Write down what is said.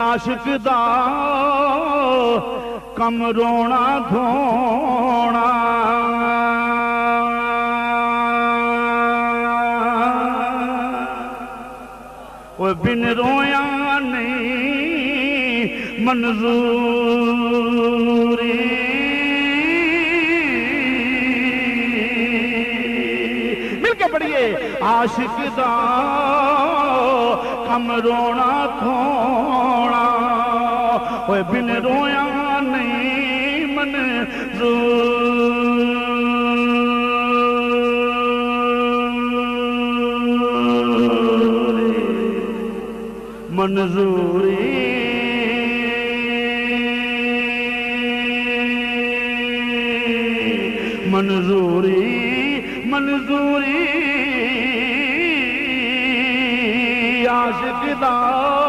عاشق دا کم رونا دھونا وہ بن رویا نہیں منظوری مل کے پڑھیے عاشق دا کم رونا دھونا وہ بن رویا نہیں منظوری منظوری منظوری عاشق دا